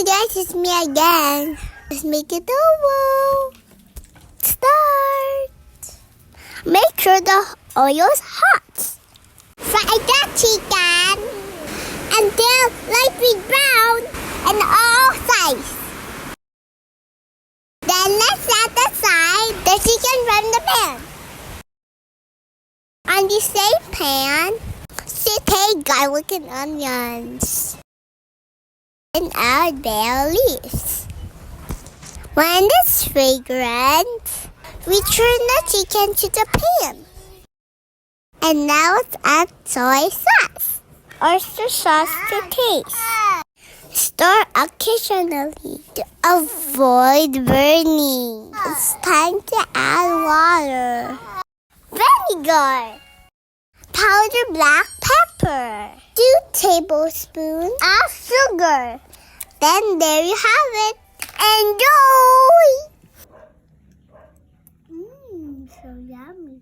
Hello guys, it's me again. Let's make it Adobo. Start. Make sure the oil is hot. Fry the chicken until lightly brown and all sides. Then let's set aside the chicken from the pan. On the same pan, saute garlic and onions. And add bay leaves. When it's fragrant, return the chicken to the pan. And now let's add soy sauce, oyster sauce to taste. Stir occasionally to avoid burning. It's time to add water, vinegar, powdered black pepper, 2 tablespoons of sugar. Then there you have it. Enjoy! So yummy.